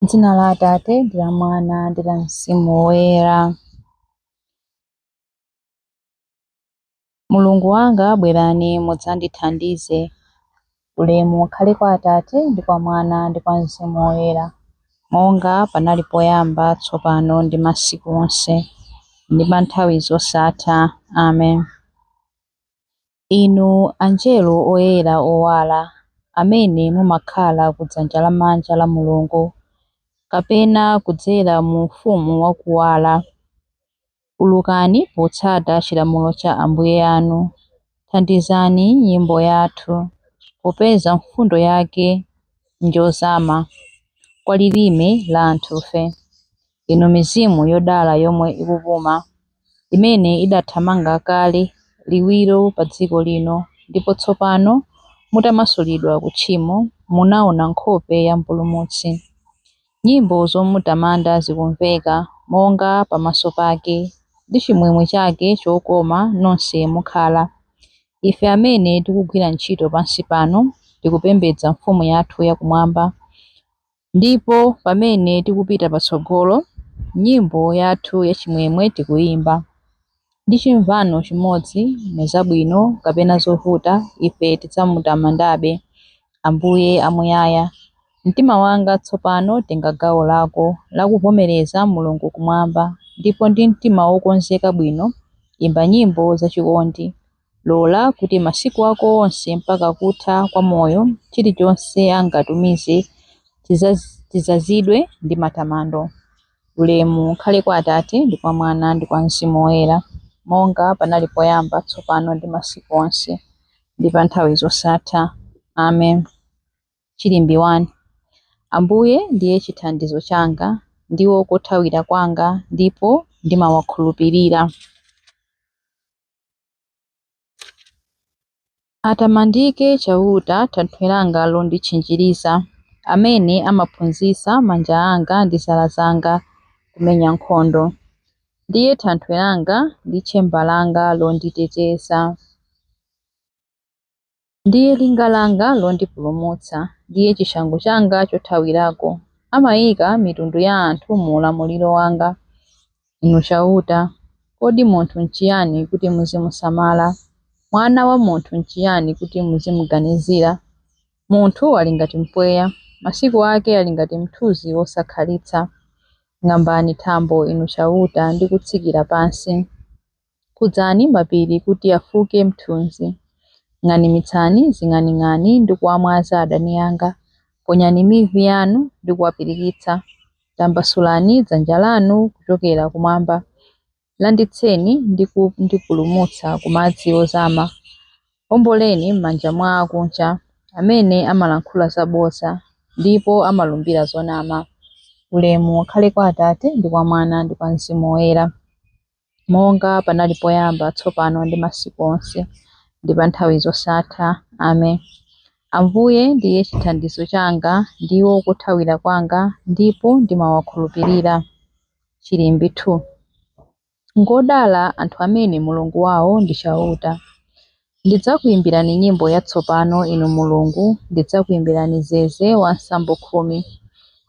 M'dzina la Atate ndi la Mwana ndi la Mzimu Woyera. Mulungu wanga bwerani mudzandithandize. Ulemu ukhale kwa Atate ndi kwa Mwana ndi kwa Mzimu Woyera, monga panali poyamba, tsopano ndi masiku onse ndi pa nthawi zosatha. Amen. Inu anjelo oyera owala, amene mumakhala kudzanja lamanja la Mulungu kapena kudzera mu ufumu wakuwala, ulukani potsata chilamulo cha Ambuye anu. Thandizani nyimbo yathu, popeza mfundo yake njozama kwa lilime la anthufe. Inu mizimu yodala yomwe ikupuma, imene idathamanga kale liwiro pa dziko lino, ndipo tsopano mutamasulidwa ku tchimo munaona nkhope ya mpulumutsi. Nyimbo zomutamanda zikumveka monga pamaso pake, ndi chimwemwe chake chokoma nonse mukhala. Ife amene tikugwira ntchito pansi pano tikupembedza mfumu yathu yakumwamba, ndipo pamene tikupita patsogolo nyimbo yathu yachimwemwe tikuyimba. Ndi chimvano chimodzi mezabwino kapena zovuta, ife tidzamutamandabe Ambuye amuyaya. Mtima wanga tsopano tenga gawo lako lakuvomereza Mulungu kumwamba, ndipo ndi mtima wokonzeka bwino imba nyimbo zachikondi. Lola kuti masiku ako onse mpaka kutha kwa moyo chilichonse angatumize chizazidwe ndi matamando. Ulemu ukhale kwa Atate ndi kwa Mwana ndi kwa Mzimu Woyera, monga panali poyamba, tsopano ndi masiku onse ndi pa nthawi zosatha. Amen. Chilimbi 1. Ambuye ndiye chithandizo changa, ndiwo kothawira kwanga, ndipo ndimawakhulupirira. Atamandike chauta thanthwe langa londitchinjiriza, amene amaphunzitsa manja anga ndi zala zanga kumenya nkhondo. Ndiye thanthwe langa ndi tchemba langa londiteteza. Ndiye linga langa londipulumutsa, ndiye chishango changa chothawirako. Amayika mitundu ya anthu mu ulamuliro wanga. Inu chauta, kodi munthu n'chiyani kuti muzimusamala? Mwana wa munthu n'chiyani kuti muzimuganizira? Munthu ali ngati mpweya, masiku ake ali ngati mthunzi wosakhalitsa. Ng'ambani thambo inu chauta ndi kutsikira pansi. Khudzani mapiri kuti afuke mthunzi. Ng'animitsani zing'aning'ani ndi kuwamwaza adani anga. Ponyani mivi yanu ndi kuwapirikitsa. Tambasulani dzanja lanu kuchokera kumwamba. Landitseni ndi kundipulumutsa ku madzi ozama. Omboleni m'manja mwa akunja, amene amalankhula zabodza ndipo amalumbira zonama. Ulemu ukhale kwa Atate ndi kwa Mwana ndi kwa Mzimu Woyera, monga panali poyamba, tsopano ndi masiku onse ndi pa nthawi zosatha. Amen. Ambuye ndiye chithandizo changa, ndiwo kothawira kwanga, ndipo ndimawakhulupirira. Chilimbi 2. Ngodala anthu amene Mulungu wawo ndi chauta. Ndidzakuyimbirani nyimbo yatsopano inu Mulungu, ndidzakuyimbirani zeze wa nsambo khumi.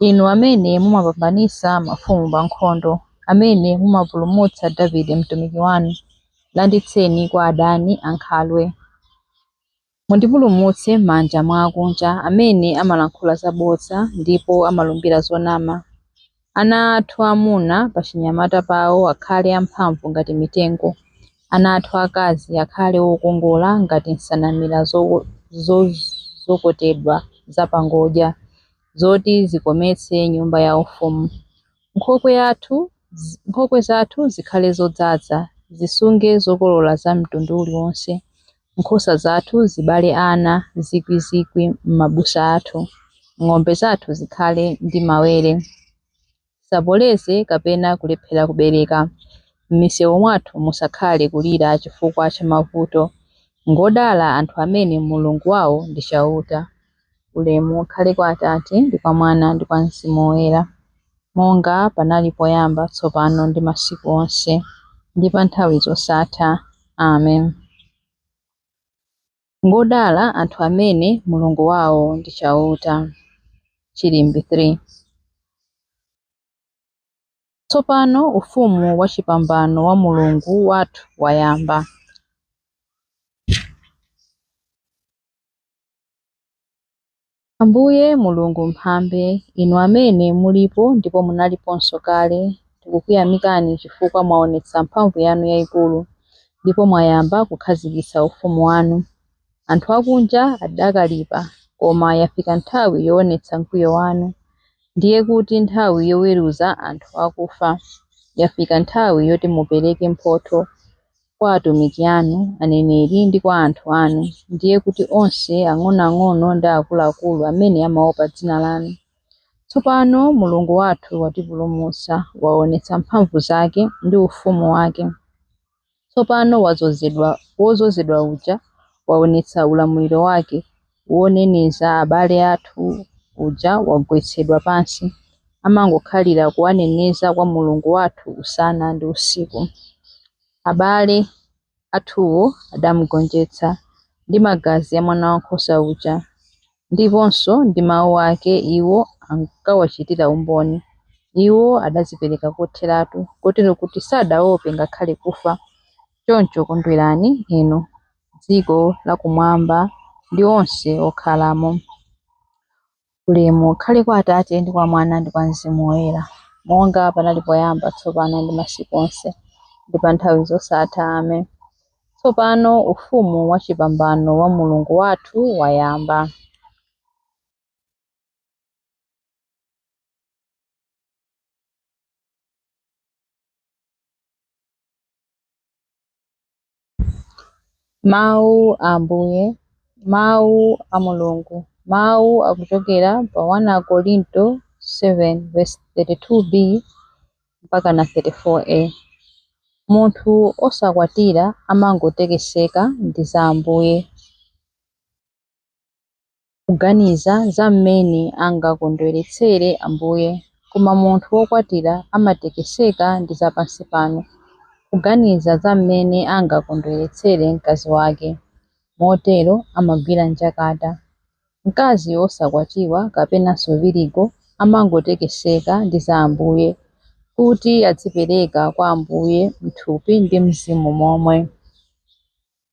Inu amene mumapambanitsa mafumu pa nkhondo, amene mumapulumutsa Davide mtumiki wanu. Landitseni kwa adani ankhalwe. Mundipulumutse m'manja mwa akunja, amene amalankhula zabodza ndipo amalumbira zonama. Ana athu amuna pa chinyamata pawo akhale amphamvu ngati mitengo. Ana athu akazi akhale wokongola ngati nsanamira zokotedwa zapangodya, zoti zikometse nyumba yaufumu. Nkhokwe zathu zikhale zodzaza, zisunge zokolola za mtundu uliwonse. Nkhosa zathu zibale ana zikwi m'mabusa athu. Ng'ombe zathu zikhale ndi mawere. Saboleze kapena kulephera kubereka. M'misewu mwathu musakhale kulira chifukwa cha mavuto. Ngodala anthu amene Mulungu wawo ndi chauta. Ulemu ukhale kwa Atate ndi kwa Mwana ndi kwa Mzimu Woyera, monga panali poyamba, tsopano ndi masiku onse ndi pa nthawi zosatha. Amen. Ngodala anthu amene Mulungu wawo ndi chauta. Chilimbi 3. Tsopano ufumu wa chipambano wa Mulungu wathu wayamba. Ambuye Mulungu mphambe, inu amene mulipo ndipo munaliponso kale, tikukuyamikani chifukwa mwaonetsa mphamvu yanu yayikulu ndipo mwayamba kukhazikitsa ufumu wanu. Anthu akunja adakalipa, koma yafika nthawi yoonetsa mkwiyo wanu. Ndiye kuti nthawi yoweruza anthu akufa. Yafika nthawi yoti mupereke mphotho kwa atumiki anu, aneneri ndi kwa anthu anu. Ndiye kuti onse ang'onoang'ono ndi akuluakulu amene amaopa dzina lanu. Tsopano Mulungu wathu watipulumutsa, waonetsa mphamvu zake ndi ufumu wake. Tsopano wozozedwa uja waonetsa ulamuliro wake, woneneza abale athu uja wagwetsedwa pansi. Amangokhalira kuwaneneza kwa Mulungu wathu usana ndi usiku. Abale athuwo adamugonjetsa ndi magazi ya mwana wankhosa uja, ndiponso ndi mawu ake iwo ankawachitira umboni. Iwo adadzipereka kotheratu, kotero kuti sadaope ngakhale kufa. Choncho kondwerani inu, dziko lakumwamba ndi onse okhalamo. Ulemu ukhale kwa Atate ndi kwa Mwana ndi kwa Mzimu Woyera, monga panali poyamba, tsopano ndi masiku onse, ndi pa nthawi zosatha. Amen. Tsopano ufumu wa chipambano wa Mulungu wathu wayamba. Mawu a Ambuye, mawu a Mulungu, mawu akuchokera pa 1 Korinto 7:32b mpaka na 34a. Munthu osakwatira amangotekeseka ndi za Ambuye, kuganiza za mmene angakondweretsere Ambuye. Koma munthu wokwatira amatekeseka ndi za pansi pano, kuganiza za mmene angakondweretsere mkazi wake. Motero amagwira njakata. Mkazi wosakwatiwa kapenanso virigo amangotekeseka ndi za Ambuye, kuti adzipereka kwa Ambuye m'thupi ndi mzimu momwe.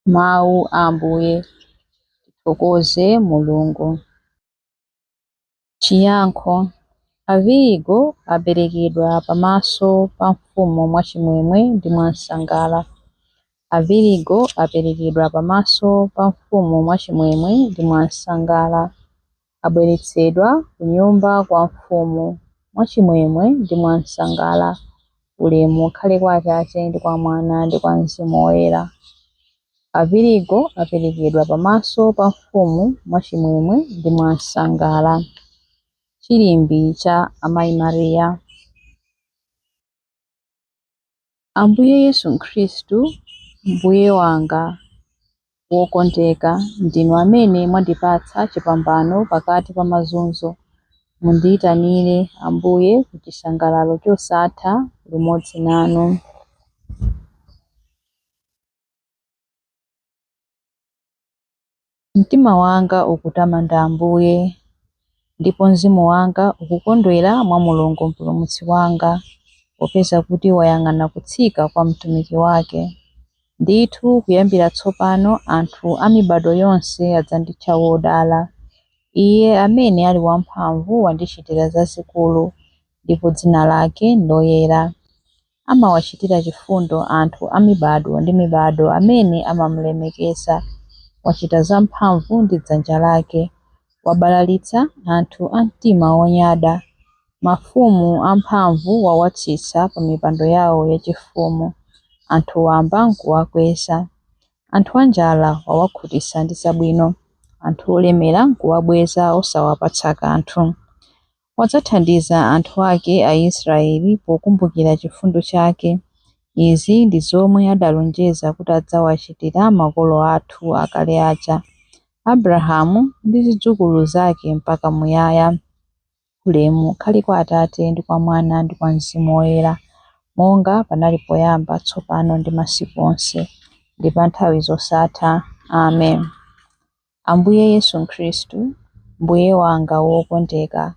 Mawu a Ambuye. Tithokoze Mulungu. Chiyankho. Avirigo aperekedwa pamaso pa mfumu mwachimwemwe ndi mwansangala. Avirigo aperekedwa pamaso pa mfumu mwachimwemwe ndi mwansangala. Abweretsedwa ku nyumba kwa mfumu mwachimwemwe ndi mwansangala. Ulemu ukhale kwa Atate ndi kwa Mwana ndi kwa Mzimu Woyera. Avirigo aperekedwa pamaso pa mfumu mwachimwemwe ndi mwansangala. Chilimbi cha Amayi Mariya. Ambuye Yesu Khristu, Mbuye wanga wokondeka, ndinu amene mwandipatsa chipambano pakati pa mazunzo. Mundiyitanire Ambuye ku chisangalalo chosatha limodzi nanu. Mtima wanga ukutamanda Ambuye, ndipo mzimu wanga ukukondwera mwa Mulungu mpulumutsi wanga, popeza kuti wayang'ana kutsika kwa mtumiki wake. Ndithu kuyambira tsopano anthu a mibado yonse adzanditcha wodala. Iye amene ali wamphamvu wandichitira zazikulu, ndipo dzina lake ndoyera. Amawachitira chifundo anthu a mibado ndi mibado amene amamulemekeza. Wachita zamphamvu ndi dzanja lake, wabalalitsa anthu a mtima wonyada. Mafumu amphamvu wawatsitsa pa mipando yawo yachifumu, anthu wamba nkuwakweza. Anthu anjala wawakhutitsa ndi zabwino, anthu olemera nkuwabweza osawapatsa kanthu. Wadzathandiza anthu ake a Israeli pokumbukira chifundo chake. Izi ndi zomwe adalonjeza kuti adzawachitira makolo athu akale aja, Abrahamu ndi zidzukulu zake mpaka muyaya. Ulemu ukhale kwa Atate ndi kwa Mwana ndi kwa Mzimu Woyera, monga panali poyamba, tsopano ndi masiku onse, ndi pa nthawi zosatha. Amen. Ambuye Yesu Khristu, Mbuye wanga wokondeka,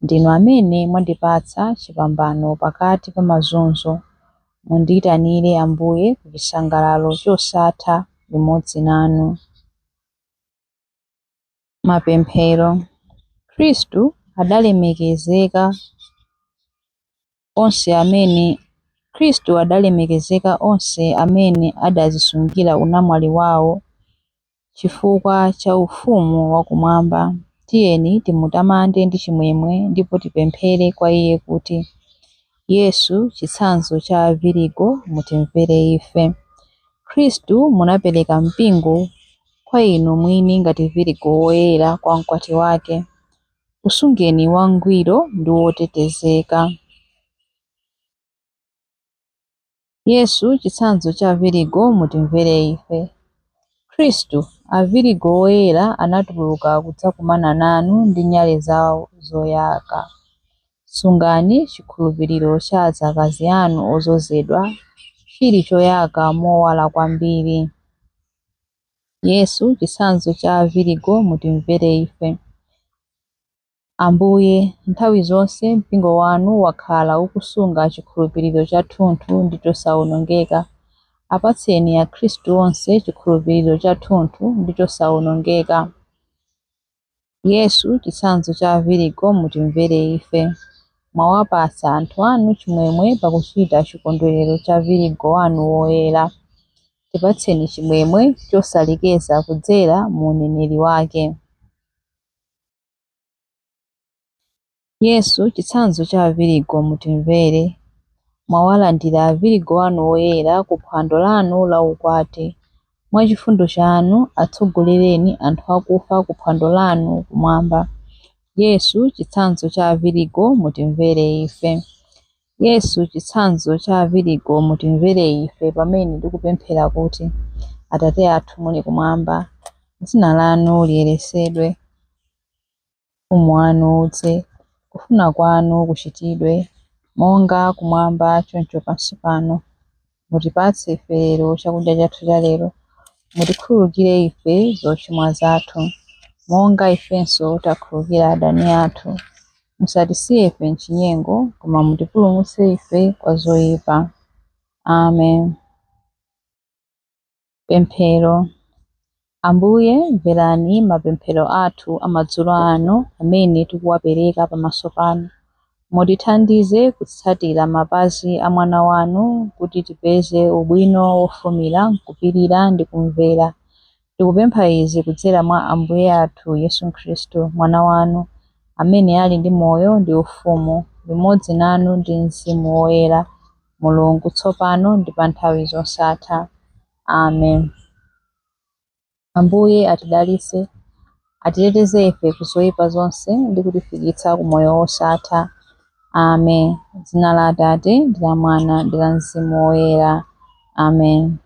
ndinu amene mwandipatsa chipambano pakati pa mazunzo. Mundiyitanire Ambuye ku chisangalalo chosatha limodzi nanu. Mapemphero. Khristu adalemekezeka onse amene adazisungira unamwali wawo chifukwa cha ufumu wakumwamba. Tiyeni timutamande ndi chimwemwe ndipo tipemphere kwa Iye kuti: Yesu, chitsanzo cha Virigo, mutimvere ife. Khristu munapereka mpingo kwa inu mwini ngati Virigo woyera kwa mkwati wake. Usungeni wangwiro ndi wotetezeka. Yesu, chitsanzo cha Virigo, mutimvere ife. Khristu, a Virigo woyera anatuluka kudzakumana nanu ndi nyale zawo zoyaka. Sungani chikhulupiriro cha adzakazi anu ozozedwa chili choyaka mowala kwambiri. Yesu, chitsanzo cha Virigo, mutimvere ife. Ambuye, nthawi zonse mpingo wanu wakhala ukusunga chikhulupiriro chathunthu ndi chosawonongeka. Apatseni a Khristu onse chikhulupiriro chathunthu ndi chosawonongeka. Yesu, chitsanzo cha Virigo, mutimvere ife. Mwawapatsa anthu anu chimwemwe pakuchita chikondwerero cha Virigo wanu woyera. Tipatseni chimwemwe chosalekeza kudzera mu uneneri wake. Yesu, chitsanzo cha Virigo, mutimvere. Mwawalandira Virigo wanu woyera ku phwando lanu la ukwati. Mwachifundo chanu atsogolereni anthu akufa ku phwando lanu kumwamba. Yesu, chitsanzo cha Virigo, mutimvere ife. Yesu, chitsanzo cha Virigo, mutimvere ife pamene ndikupemphera kuti: Atate athu muli kumwamba, dzina lanu liyeresedwe, ufumu wanu udze, kufuna kwanu kuchitidwe monga kumwamba choncho pansi pano. Mutipatse ife lero chakudya chathu cha lero. Mutikhululukire ife zochimwa zathu monga ifenso takhululukira adani athu. Musatisiye ife m'chinyengo, koma mutipulumutse ife kwa zoyipa. Amen. Pemphero. Ambuye, mverani mapemphero athu amadzulo ano amene tikuwapereka pamaso panu. Mutithandize kutsatira mapazi a mwana wanu kuti tipeze ubwino wofumira kupirira ndi kumvera. Tikupempha izi kudzera mwa Ambuye athu Yesu Khristu, mwana wanu, amene ali ndi moyo ndi ufumu limodzi nanu ndi Mzimu Woyera, Mulungu tsopano ndi pa nthawi zosatha. Amen. Ambuye atidalitse, atiteteze ife ku zoyipa zonse ndi kutifikitsa ku moyo wosatha. Amen. Dzina la Atate ndi la Mwana ndi la Mzimu Woyera. Amen.